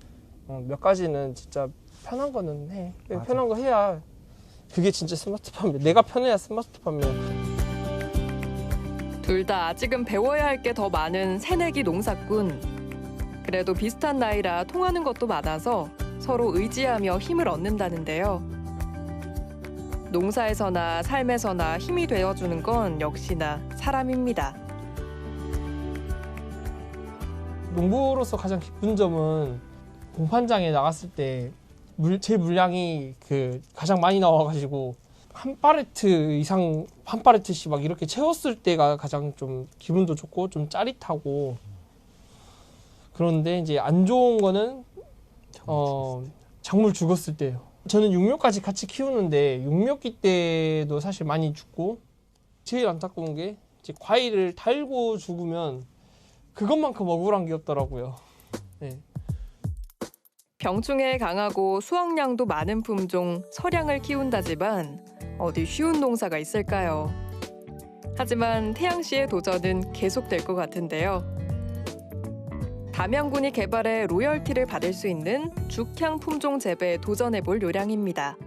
몇 가지는 진짜 편한 거는 해. 맞아. 편한 거 해야 그게 진짜 스마트팜이야. 내가 편해야 스마트팜이야. 둘 다 아직은 배워야 할 게 더 많은 새내기 농사꾼. 그래도 비슷한 나이라 통하는 것도 많아서 서로 의지하며 힘을 얻는다는데요. 농사에서나 삶에서나 힘이 되어주는 건 역시나 사람입니다. 농부로서 가장 기쁜 점은 공판장에 나갔을 때 제 물량이 가장 많이 나와가지고 한 파레트씩 막 이렇게 채웠을 때가 가장 좀 기분도 좋고 좀 짜릿하고. 그런데 이제 안 좋은 거는 작물 죽었을 때예요. 저는 육묘까지 같이 키우는데 육묘기 때도 사실 많이 죽고 제일 안타까운 게 이제 과일을 달고 죽으면 그것만큼 억울한 게 없더라고요. 네. 병충해에 강하고 수확량도 많은 품종 서량을 키운다지만 어디 쉬운 농사가 있을까요? 하지만 태양 씨의 도전은 계속될 것 같은데요. 담양군이 개발해 로열티를 받을 수 있는 죽향 품종 재배에 도전해볼 요량입니다.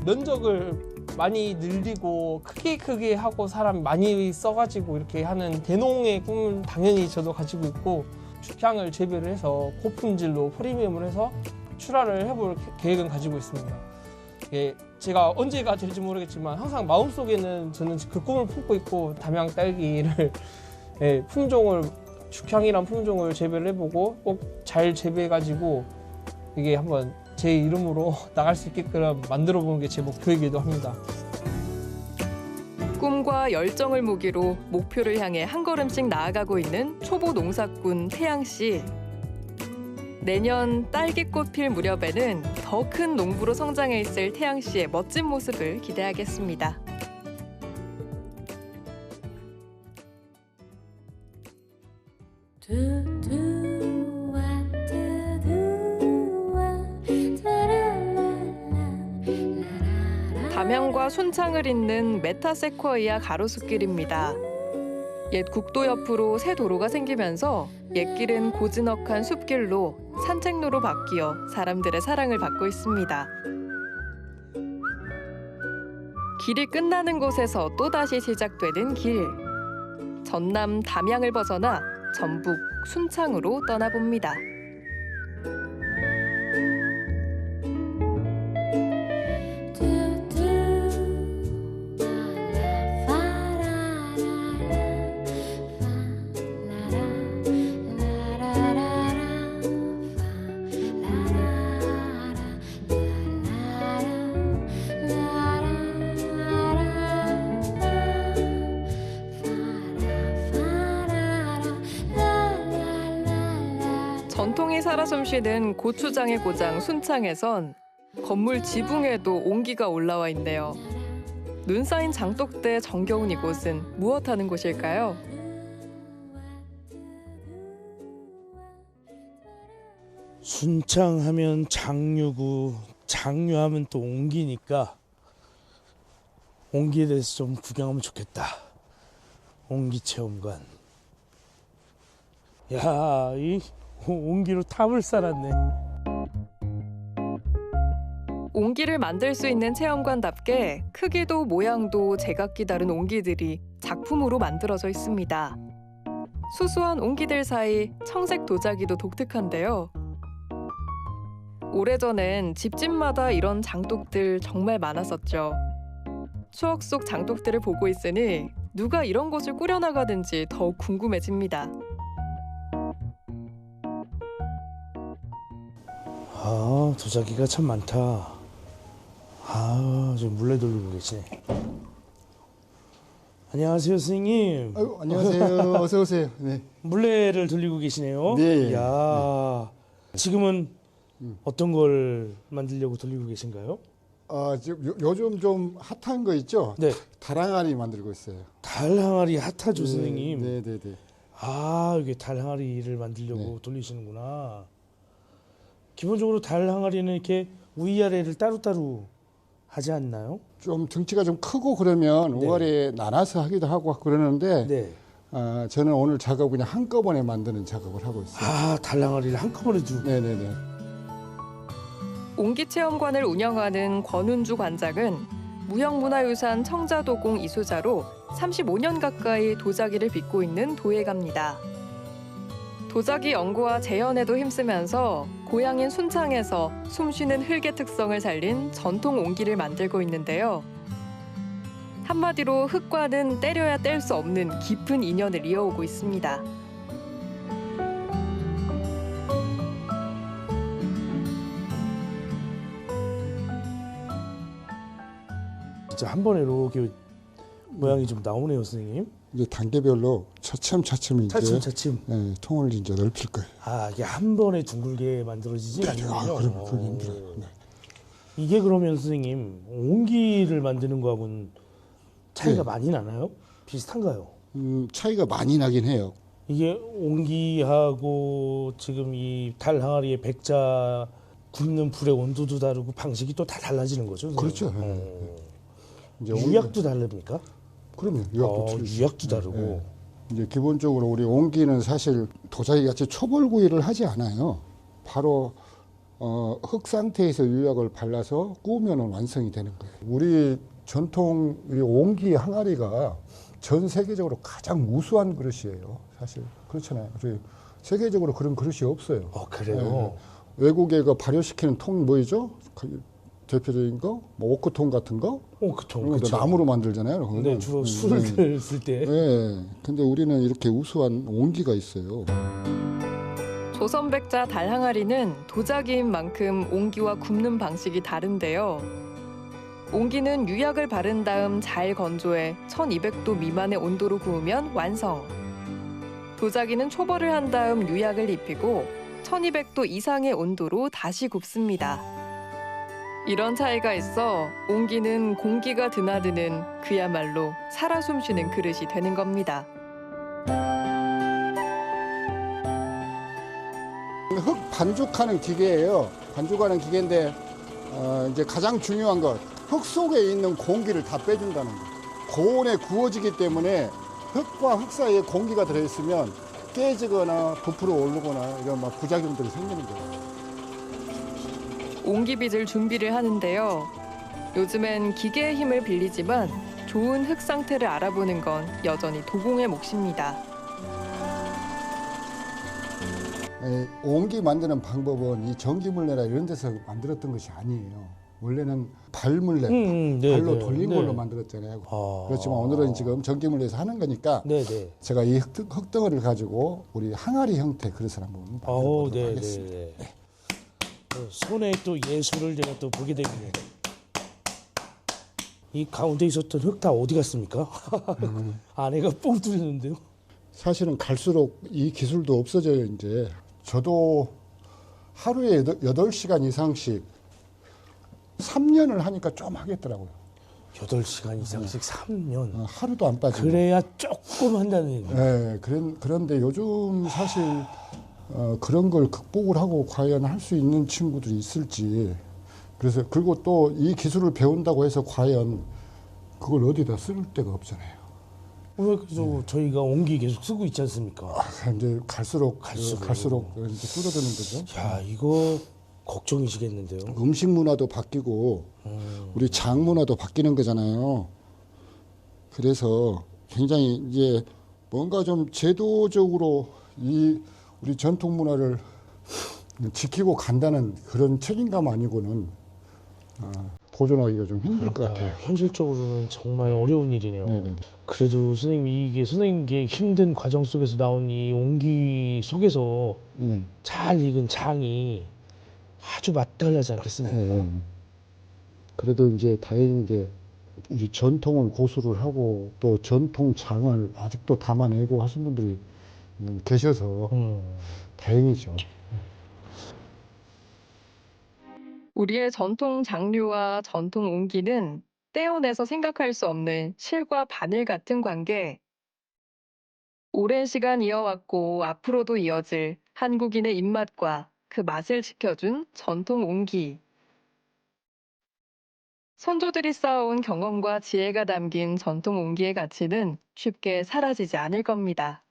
면적을 많이 늘리고 크게 하고 사람 많이 써가지고 이렇게 하는 대농의 꿈을 당연히 저도 가지고 있고, 죽향을 재배를 해서 고품질로 프리미엄을 해서 출하를 해볼 계획은 가지고 있습니다. 제가 언제가 될지 모르겠지만 항상 마음속에는 저는 그 꿈을 품고 있고, 담양 딸기를 품종을 죽향이란 품종을 재배를 해보고 꼭 잘 재배해가지고 이게 한번 제 이름으로 나갈 수 있게끔 만들어보는 게 제 목표이기도 합니다. 꿈과 열정을 무기로 목표를 향해 한 걸음씩 나아가고 있는 초보 농사꾼 태양 씨. 내년 딸기꽃 필 무렵에는 더 큰 농부로 성장해 있을 태양 씨의 멋진 모습을 기대하겠습니다. 담양과 순창을 잇는 메타세쿼이아 가로수길입니다. 옛 국도 옆으로 새 도로가 생기면서 옛길은 고즈넉한 숲길로 산책로로 바뀌어 사람들의 사랑을 받고 있습니다. 길이 끝나는 곳에서 또다시 시작되는 길. 전남 담양을 벗어나 전북 순창으로 떠나봅니다. 전통이 살아 숨쉬는 고추장의 고장 순창에선 건물 지붕에도 온기가 올라와 있네요. 눈 쌓인 장독대 정겨운 이곳은 무엇 하는 곳일까요? 순창하면 장류고 장류하면 또 옹기니까 옹기에 대해서 좀 구경하면 좋겠다. 옹기체험관. 야, 이 옹기로 탑을 쌓았네. 옹기를 만들 수 있는 체험관답게 크기도 모양도 제각기 다른 옹기들이 작품으로 만들어져 있습니다. 수수한 옹기들 사이 청색 도자기도 독특한데요. 오래전엔 집집마다 이런 장독들 정말 많았었죠. 추억 속 장독들을 보고 있으니 누가 이런 곳을 꾸려나가는지 더욱 궁금해집니다. 아, 도자기가 참 많다. 아, 지금 물레 돌리고 계시네. 안녕하세요, 선생님. 아유, 안녕하세요. 어서 오세요. 네. 물레를 돌리고 계시네요. 네. 야, 지금은 어떤 걸 만들려고 돌리고 계신가요? 지금 요즘 좀 핫한 거 있죠? 네. 다랑아리 만들고 있어요. 달 항아리 핫하죠, 선생님. 네, 네, 네. 아, 이게 달 항아리를 만들려고 네. 돌리시는구나. 기본적으로 달 항아리는 이렇게 위아래를 따로따로 하지 않나요? 좀 등치가 좀 크고 그러면 네. 오가리에 나눠서 하기도 하고 그러는데 네. 저는 오늘 작업 그냥 한꺼번에 만드는 작업을 하고 있어요. 아, 달 항아리를 한꺼번에 두. 네, 네, 네. 옹기체험관을 운영하는 권운주 관장은 무형문화유산 청자도공 이수자로 35년 가까이 도자기를 빚고 있는 도예가입니다. 도자기 연구와 재현에도 힘쓰면서 고향인 순창에서 숨쉬는 흙의 특성을 살린 전통 옹기를 만들고 있는데요. 한마디로 흙과는 때려야 뗄 수 없는 깊은 인연을 이어오고 있습니다. 진짜 한 번에 이렇게 모양이 좀 나오네요, 선생님. 이제 단계별로 차츰 이제 차츰. 네, 통을 이제 넓힐 거예요. 아, 이게 한 번에 둥글게 만들어지지 않는군요. 그럼 그게 힘들어요. 네. 이게 그러면 선생님 옹기를 만드는 거하고는 차이가 네. 많이 나나요? 비슷한가요? 차이가 많이 나긴 해요. 이게 옹기하고 지금 이 달 항아리의 백자 굽는 불의 온도도 다르고 방식이 또 다 달라지는 거죠? 선생님? 그렇죠. 이제 유약도 다릅니까? 그럼요. 유약도 틀리죠. 유약도 다르고. 네. 이제 기본적으로 우리 옹기는 사실 도자기 같이 초벌구이를 하지 않아요. 바로 흙 상태에서 유약을 발라서 구우면 완성이 되는 거예요. 우리 전통 이 옹기 항아리가 전 세계적으로 가장 우수한 그릇이에요. 사실 그렇잖아요. 우리 세계적으로 그런 그릇이 없어요. 그래요? 외국에 그 발효시키는 통 뭐죠? 대표적인 거, 뭐 오크통 같은 거. 오크통, 그렇죠. 나무로 만들잖아요. 네, 주로 술을 쓸 때. 네. 근데 우리는 이렇게 우수한 옹기가 있어요. 조선백자 달항아리는 도자기인 만큼 옹기와 굽는 방식이 다른데요. 옹기는 유약을 바른 다음 잘 건조해 1200도 미만의 온도로 구우면 완성. 도자기는 초벌을 한 다음 유약을 입히고 1200도 이상의 온도로 다시 굽습니다. 이런 차이가 있어 옹기는 공기가 드나드는 그야말로 살아 숨쉬는 그릇이 되는 겁니다. 흙 반죽하는 기계예요. 반죽하는 기계인데 이제 가장 중요한 것, 흙 속에 있는 공기를 다 빼준다는 거. 고온에 구워지기 때문에 흙과 흙 사이에 공기가 들어있으면 깨지거나 부풀어 오르거나 이런 막 부작용들이 생기는 거예요. 옹기빚을 준비를 하는데요. 요즘엔 기계의 힘을 빌리지만 좋은 흙 상태를 알아보는 건 여전히 도공의 몫입니다. 옹기 만드는 방법은 이 전기물레나 이런 데서 만들었던 것이 아니에요. 원래는 발물레, 발로 돌린 걸로 만들었잖아요. 그렇지만 오늘은 지금 전기물레에서 하는 거니까 제가 이 흙덩어리를 가지고 우리 항아리 형태 그릇을 한번 만들어보도록 하겠습니다. 손에 또 예술을 제가 또 보게 되네요. 이 가운데 있었던 흙 다 어디 갔습니까? 안에가 뻥 뚫리는데요. 사실은 갈수록 이 기술도 없어져요. 이제 저도 하루에 8시간 이상씩 3년을 하니까 좀 하겠더라고요. 8시간 이상씩 3년. 하루도 안 빠지고. 그래야 조금 한다는 얘기예요. 네, 그런데 요즘 사실 그런 걸 극복을 하고 과연 할 수 있는 친구들이 있을지. 그래서 그리고 또 이 기술을 배운다고 해서 과연 그걸 어디다 쓸 데가 없잖아요. 왜 그래서 저희가 옹기 계속 쓰고 있지 않습니까? 이제 갈수록 이제 줄어드는 거죠. 야, 이거 걱정이시겠는데요. 음식 문화도 바뀌고 우리 장 문화도 바뀌는 거잖아요. 그래서 굉장히 이제 뭔가 좀 제도적으로 이 우리 전통 문화를 지키고 간다는 그런 책임감 아니고는 도전하기가 좀 힘들 것 같아요. 현실적으로는 정말 어려운 일이네요. 네네. 그래도 선생님 이게 선생님께 힘든 과정 속에서 나온 이 옹기 속에서 잘 익은 장이 아주 맛깔나지 않겠습니까? 그래도 이제 다행히 이제 우리 전통을 고수를 하고 또 전통 장을 아직도 담아내고 하신 분들이 계셔서 다행이죠. 우리의 전통 장류와 전통 옹기는 떼어내서 생각할 수 없는 실과 바늘 같은 관계. 오랜 시간 이어왔고 앞으로도 이어질 한국인의 입맛과 그 맛을 지켜준 전통 옹기. 선조들이 쌓아온 경험과 지혜가 담긴 전통 옹기의 가치는 쉽게 사라지지 않을 겁니다.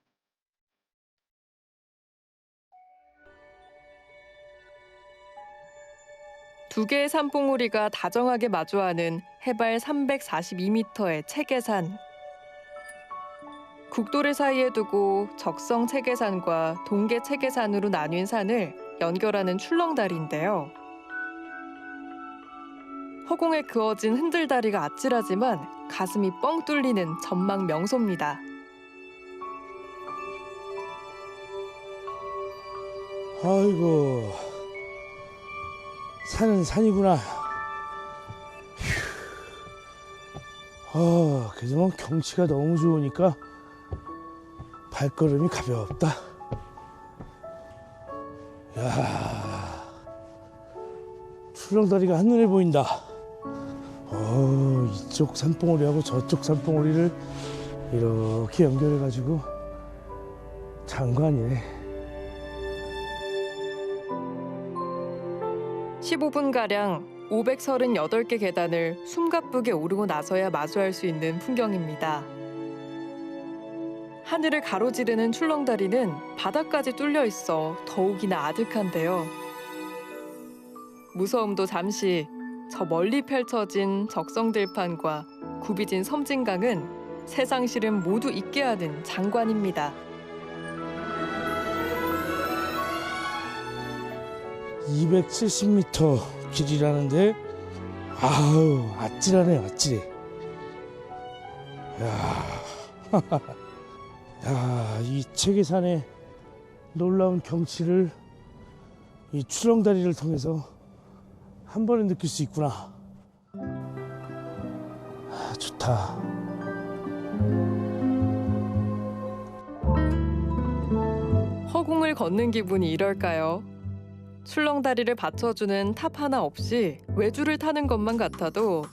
두 개의 산봉우리가 다정하게 마주하는 해발 342m의 체계산. 국도를 사이에 두고 적성 체계산과 동계 체계산으로 나뉜 산을 연결하는 출렁다리인데요. 허공에 그어진 흔들다리가 아찔하지만 가슴이 뻥 뚫리는 전망 명소입니다. 아이고, 산은 산이구나. 그지만 경치가 너무 좋으니까 발걸음이 가볍다. 야, 출렁다리가 한눈에 보인다. 이쪽 산봉우리하고 저쪽 산봉우리를 이렇게 연결해가지고 장관이네. 15분가량 538개 계단을 숨가쁘게 오르고 나서야 마주할 수 있는 풍경입니다. 하늘을 가로지르는 출렁다리는 바닥까지 뚫려 있어 더욱이나 아득한데요. 무서움도 잠시 저 멀리 펼쳐진 적성들판과 굽이진 섬진강은 세상 시름 모두 잊게 하는 장관입니다. 270m 길이라는데 아우 아찔하네 아찔해. 야, 이 체계산의 놀라운 경치를 이 출렁다리를 통해서 한 번에 느낄 수 있구나. 좋다. 허공을 걷는 기분이 이럴까요? 출렁다리를 받쳐주는 탑 하나 없이 외주를 타는 것만 같아도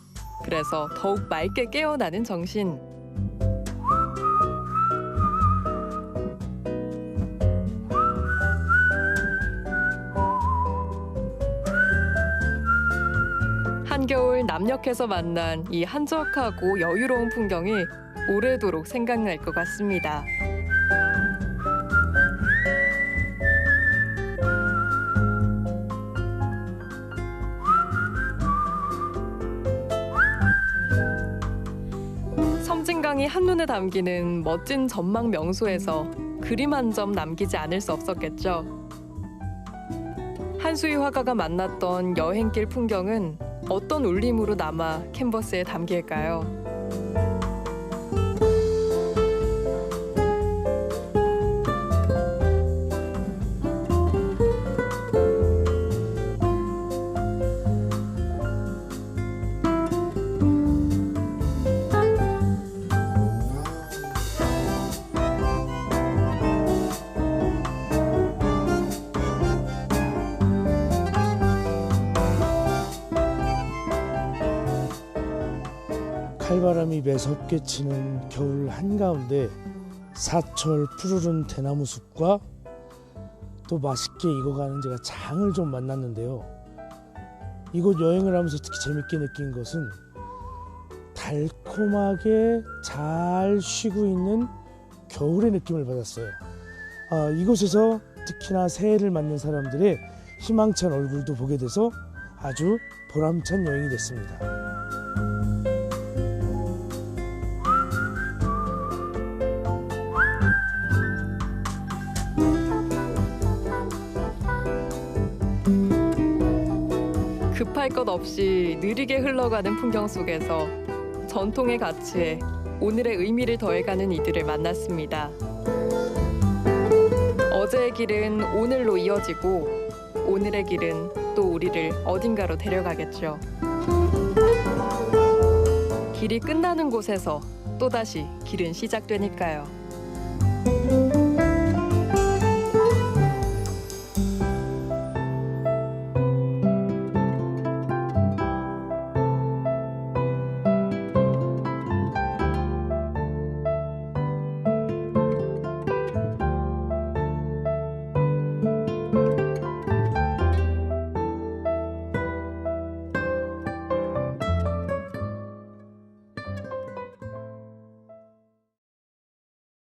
그래서 더욱 맑게 깨어나는 정신. 한겨울 남녘에서 만난 이 한적하고 여유로운 풍경이 오래도록 생각날 것 같습니다. 섬진강이 한눈에 담기는 멋진 전망 명소에서 그림 한 점 남기지 않을 수 없었겠죠. 한수희 화가가 만났던 여행길 풍경은 어떤 울림으로 남아 캔버스에 담길까요? 칼바람이 매섭게 치는 겨울 한가운데 사철 푸르른 대나무 숲과 또 맛있게 익어가는 제가 장을 좀 만났는데요. 이곳 여행을 하면서 특히 재밌게 느낀 것은 달콤하게 잘 쉬고 있는 겨울의 느낌을 받았어요. 이곳에서 특히나 새해를 맞는 사람들의 희망찬 얼굴도 보게 돼서 아주 보람찬 여행이 됐습니다. 급할 것 없이 느리게 흘러가는 풍경 속에서 전통의 가치에 오늘의 의미를 더해가는 이들을 만났습니다. 어제의 길은 오늘로 이어지고 오늘의 길은 또 우리를 어딘가로 데려가겠죠. 길이 끝나는 곳에서 또다시 길은 시작되니까요.